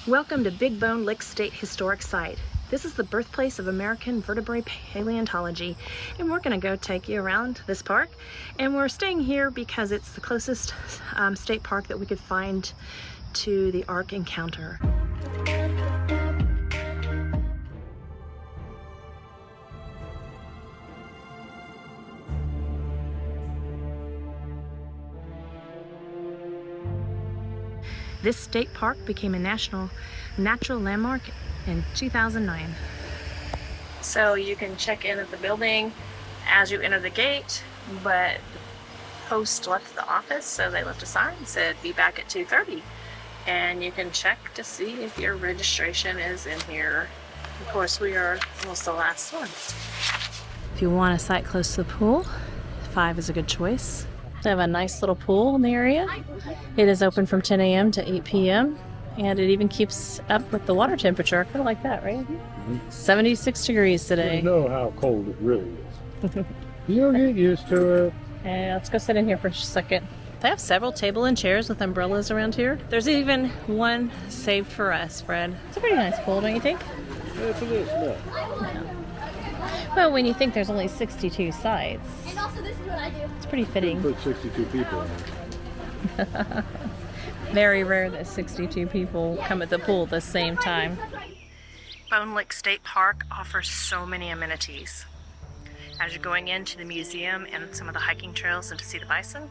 Welcome to Big Bone Lick State Historic Site. This is the birthplace of American vertebrate paleontology, and we're going to go take you around this park. And we're staying here because it's the closest state park that we could find to the Ark encounter. This state park became a national natural landmark in 2009. So you can check in at the building as you enter the gate, but the host left the office, so they left a sign that said be back at 2:30. And you can check to see if your registration is in here. Of course, we are almost the last one. If you want a site close to the pool, 5 is a good choice. They have a nice little pool in the area. It is open from 10 a.m. to 8 p.m. and it even keeps up with the water temperature. I kind of like that, right? 76 degrees today. You know how cold it really is. You'll get used to it. And let's go sit in here for a second. They have several table and chairs with umbrellas around here. There's even one saved for us, Fred. It's a pretty nice pool, don't you think? Yes, it is. No. Well, when you think there's only 62 sites, And also, this is what I do. it's pretty fitting. Put 62 people in there. Very rare that 62 people come at the pool at the same time. Bone Lick State Park offers so many amenities. As you're going into the museum and some of the hiking trails and to see the bison,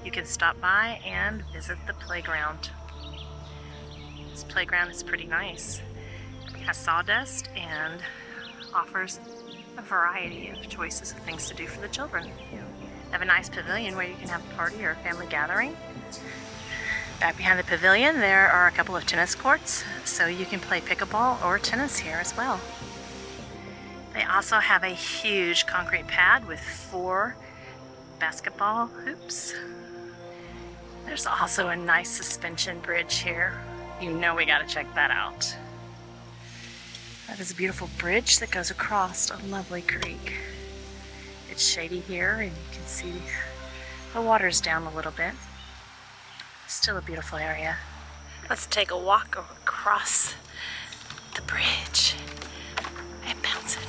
you can stop by and visit the playground. This playground is pretty nice. It has sawdust and offers a variety of choices of things to do for the children. They have a nice pavilion where you can have a party or a family gathering. Back behind the pavilion there are a couple of tennis courts, so you can play pickleball or tennis here as well. They also have a huge concrete pad with 4 basketball hoops. There's also a nice suspension bridge here. You know we gotta check that out. That is a beautiful bridge that goes across a lovely creek. It's shady here and you can see the water's down a little bit. Still a beautiful area. Let's take a walk across the bridge and bounce it.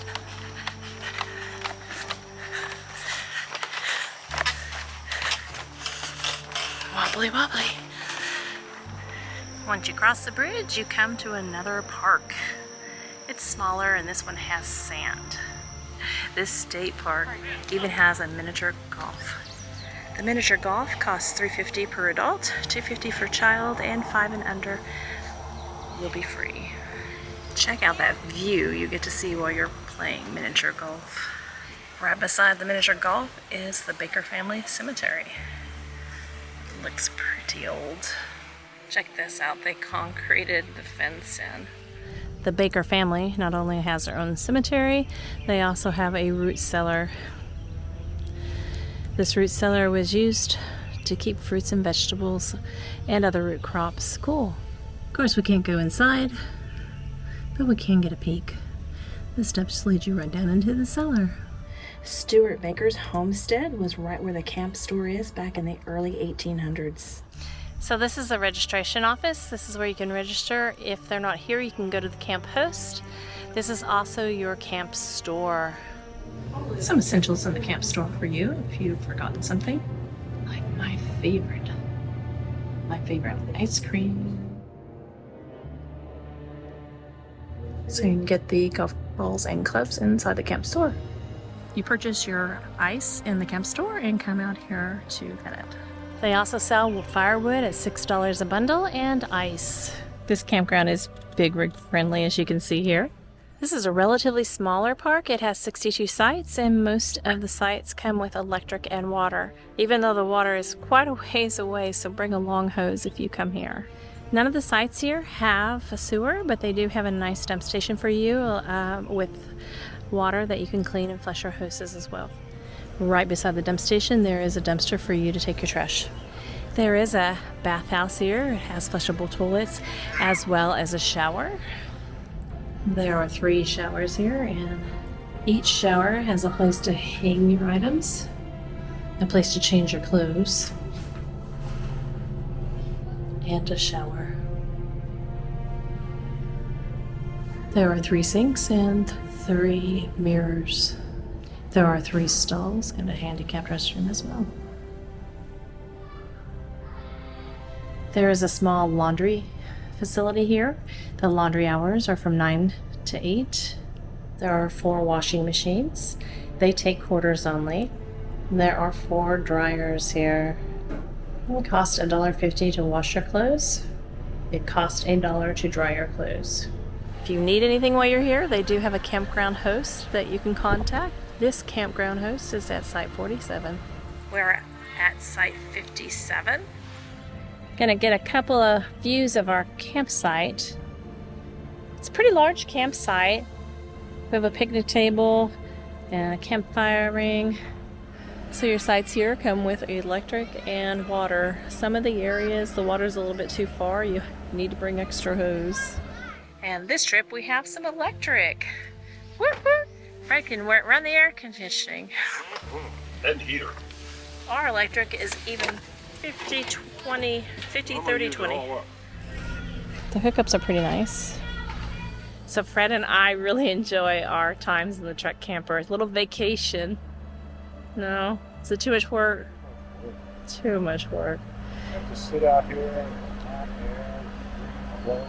Wobbly wobbly. Once you cross the bridge, you come to another park. It's smaller and this one has sand. This state park even has a miniature golf. The miniature golf costs $3.50 per adult, $2.50 for a child, and 5 and under will be free. Check out that view you get to see while you're playing miniature golf. Right beside the miniature golf is the Baker family cemetery. It looks pretty old. Check this out, they concreted the fence in. The Baker family not only has their own cemetery, they also have a root cellar. This root cellar was used to keep fruits and vegetables and other root crops cool. Of course, we can't go inside, but we can get a peek. The steps lead you right down into the cellar. Stuart Baker's homestead was right where the camp store is back in the early 1800s. So this is the registration office. This is where you can register. If they're not here, you can go to the camp host. This is also your camp store. Some essentials in the camp store for you if you've forgotten something. Like my favorite ice cream. So you can get the golf balls and clubs inside the camp store. You purchase your ice in the camp store and come out here to get it. They also sell firewood at $6 a bundle and ice. This campground is big rig friendly, as you can see here. This is a relatively smaller park. It has 62 sites and most of the sites come with electric and water, even though the water is quite a ways away, so bring a long hose if you come here. None of the sites here have a sewer, but they do have a nice dump station for you with water that you can clean and flush your hoses as well. Right beside the dump station, there is a dumpster for you to take your trash. There is a bathhouse here. It has flushable toilets as well as a shower. There are 3 showers here, and each shower has a place to hang your items, a place to change your clothes, and a shower. There are 3 sinks and 3 mirrors. There are 3 stalls and a handicapped restroom as well. There is a small laundry facility here. The laundry hours are from 9 to 8. There are 4 washing machines. They take quarters only. There are 4 dryers here. It will cost $1.50 to wash your clothes. It costs $1 to dry your clothes. If you need anything while you're here, they do have a campground host that you can contact. This campground host is at Site 47. We're at Site 57. Gonna get a couple of views of our campsite. It's a pretty large campsite. We have a picnic table and a campfire ring. So your sites here come with electric and water. Some of the areas, the water's a little bit too far. You need to bring extra hose. And this trip we have some electric. Woo-hoo! Fred can run the air conditioning. And heater. Our electric is even 50-30-20. The hookups are pretty nice. So Fred and I really enjoy our times in the truck camper. A little vacation. No? Is it too much work? Too much work. You have to sit out here and tap air, blowing,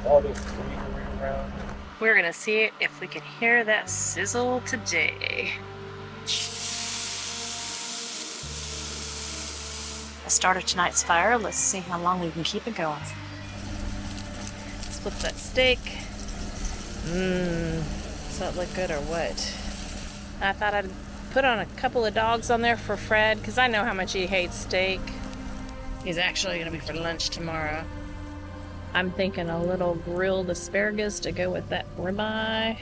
all this greenery around. We're gonna see if we can hear that sizzle today. I started tonight's fire. Let's see how long we can keep it going. Let's flip that steak. Does that look good or what? I thought I'd put on a couple of dogs on there for Fred because I know how much he hates steak. He's actually gonna be for lunch tomorrow. I'm thinking a little grilled asparagus to go with that ribeye.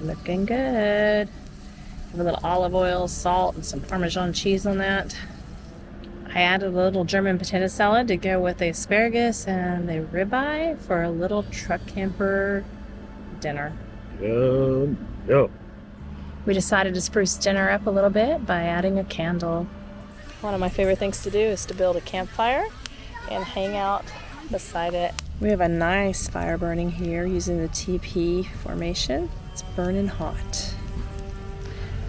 Looking good. Have a little olive oil, salt, and some Parmesan cheese on that. I added a little German potato salad to go with the asparagus and the ribeye for a little truck camper dinner. Yep. We decided to spruce dinner up a little bit by adding a candle. One of my favorite things to do is to build a campfire and hang out beside it. We have a nice fire burning here using the TP formation. It's burning hot.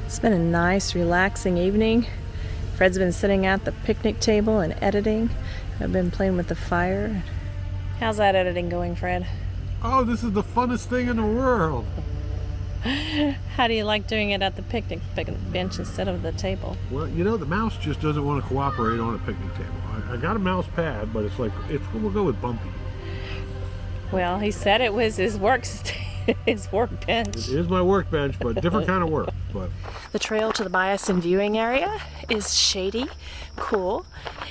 It's been a nice, relaxing evening. Fred's been sitting at the picnic table and editing. I've been playing with the fire. How's that editing going, Fred? Oh, this is the funnest thing in the world. How do you like doing it at the picnic bench instead of the table? Well, you know, the mouse just doesn't want to cooperate on a picnic table. I got a mouse pad, but we'll go with Bumpy. Well, he said it was his workbench. It is my workbench, but different kind of work. But the trail to the Bison Viewing area is shady, cool.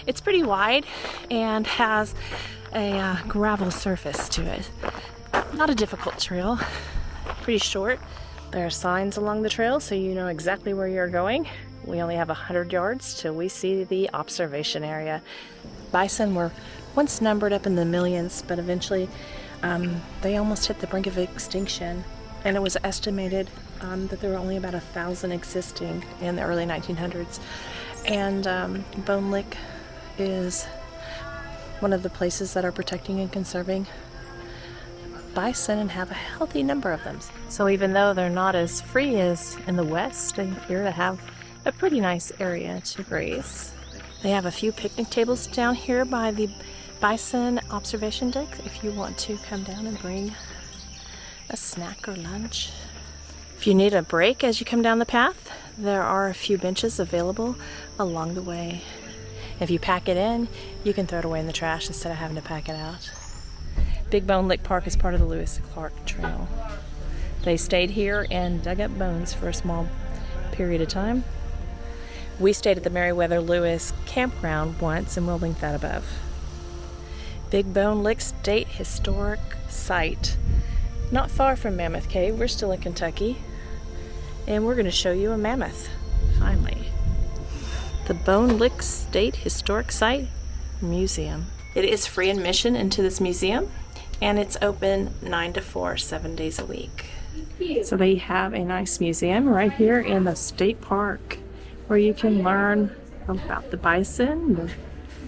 It's pretty wide and has a gravel surface to it. Not a difficult trail, pretty short. There are signs along the trail so you know exactly where you're going. We only have 100 yards till we see the observation area. Bison were once numbered up in the millions, but eventually they almost hit the brink of extinction, and it was estimated that there were only about 1,000 existing in the early 1900s. And Bone Lick is one of the places that are protecting and conserving bison and have a healthy number of them. So even though they're not as free as in the West, they appear to have a pretty nice area to graze. They have a few picnic tables down here by the bison observation deck if you want to come down and bring a snack or lunch. If you need a break as you come down the path, there are a few benches available along the way. If you pack it in, you can throw it away in the trash instead of having to pack it out. Big Bone Lick Park is part of the Lewis Clark Trail. They stayed here and dug up bones for a small period of time. We stayed at the Meriwether Lewis Campground once, and we'll link that above. Big Bone Lick State Historic Site. Not far from Mammoth Cave. We're still in Kentucky. And we're going to show you a mammoth, finally. The Bone Lick State Historic Site Museum. It is free admission into this museum, and it's open 9 to 4, 7 days a week. So they have a nice museum right here in the state park where you can learn about the bison, the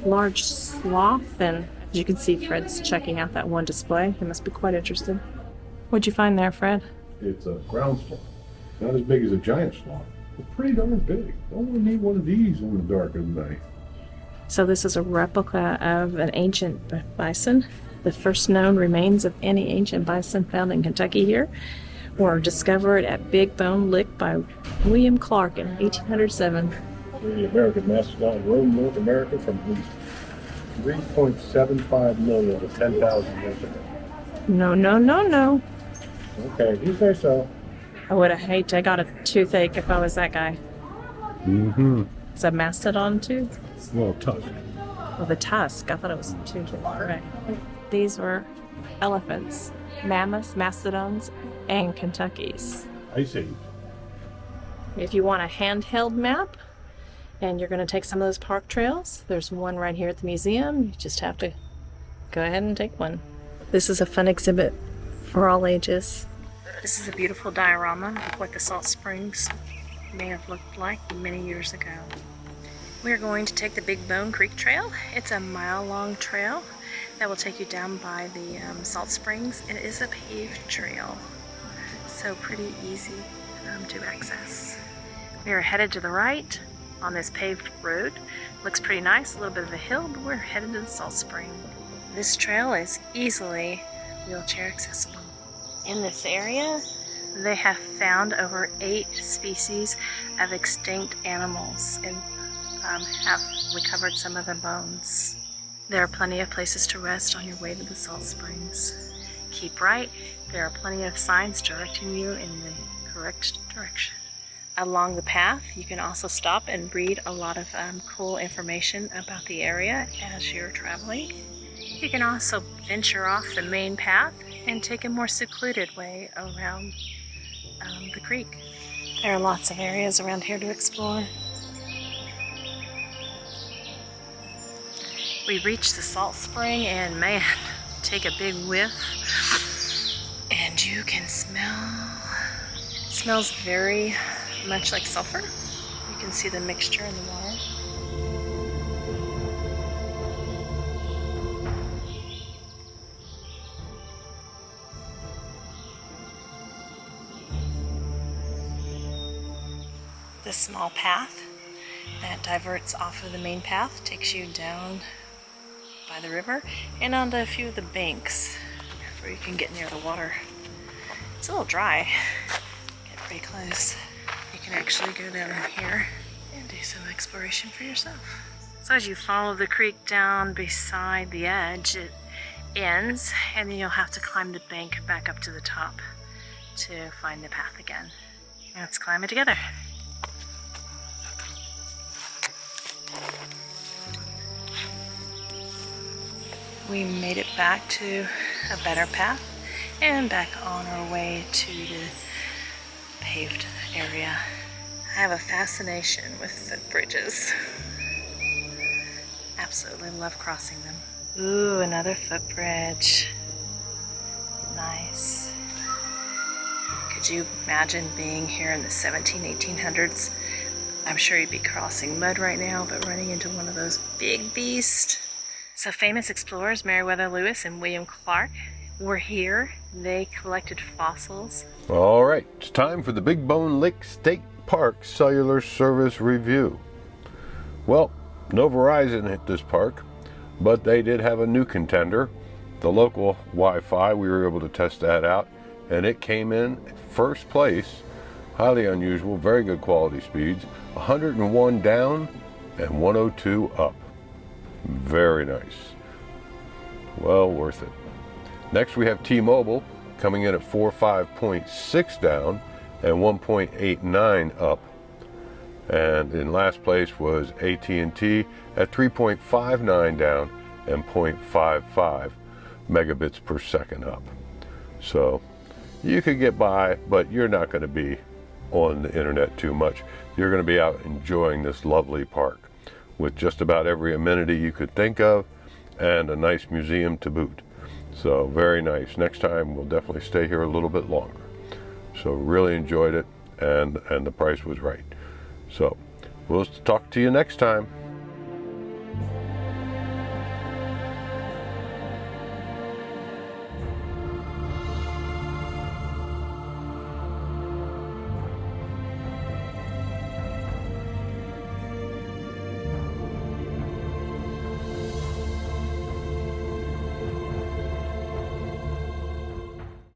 large sloth, and as you can see, Fred's checking out that one display. He must be quite interested. What'd you find there, Fred? It's a ground sloth. Not as big as a giant sloth, but pretty darn big. Don't want to need one of these in the dark of the night. So this is a replica of an ancient bison. The first known remains of any ancient bison found in Kentucky here were discovered at Big Bone Lick by William Clark in 1807. The American mastodon roamed North America from at least 3.75 million to 10,000 years ago. No, no, no, no. Okay, you say so. I would have hated I got a toothache if I was that guy. Mm-hmm. It's a mastodon tooth? Well, tusk. Well, the tusk. I thought it was a tooth. Correct. These were elephants, mammoths, mastodons, and Kentuckys. I see. If you want a handheld map and you're going to take some of those park trails, there's one right here at the museum. You just have to go ahead and take one. This is a fun exhibit for all ages. This is a beautiful diorama of what the salt springs may have looked like many years ago. We're going to take the Big Bone Creek Trail. It's a mile-long trail that will take you down by the salt springs. It is a paved trail, so pretty easy to access. We are headed to the right on this paved road. Looks pretty nice, a little bit of a hill, but we're headed to the salt spring. This trail is easily wheelchair accessible. In this area, they have found over 8 species of extinct animals and have recovered some of their bones. There are plenty of places to rest on your way to the salt springs. Keep right. There are plenty of signs directing you in the correct direction. Along the path, you can also stop and read a lot of cool information about the area as you're traveling. You can also venture off the main path and take a more secluded way around the creek. There are lots of areas around here to explore. We reached the salt spring and man, take a big whiff and you can smell. It smells very much like sulfur. You can see the mixture in the water. This small path that diverts off of the main path takes you down by the river and onto a few of the banks where you can get near the water. It's a little dry. Get pretty close. You can actually go down in here and do some exploration for yourself. So as you follow the creek down beside the edge, it ends and then you'll have to climb the bank back up to the top to find the path again. Let's climb it together. We made it back to a better path and back on our way to the paved area. I have a fascination with footbridges. Absolutely love crossing them. Ooh, another footbridge. Nice. Could you imagine being here in the 1800s? I'm sure you'd be crossing mud right now, but running into one of those big beasts. So famous explorers Meriwether Lewis and William Clark were here. They collected fossils. All right, it's time for the Big Bone Lick State Park Cellular Service Review. Well, no Verizon at this park, but they did have a new contender. The local Wi-Fi, we were able to test that out, and it came in first place. Highly unusual, very good quality speeds. 101 down and 102 up. Very nice. Well worth it. Next we have T-Mobile coming in at 45.6 down and 1.89 up. And in last place was AT&T at 3.59 down and 0.55 megabits per second up. So you could get by, but you're not going to be on the internet too much. You're going to be out enjoying this lovely park with just about every amenity you could think of and a nice museum to boot. So very nice. Next time we'll definitely stay here a little bit longer. So really enjoyed it, and the price was right. So we'll talk to you next time.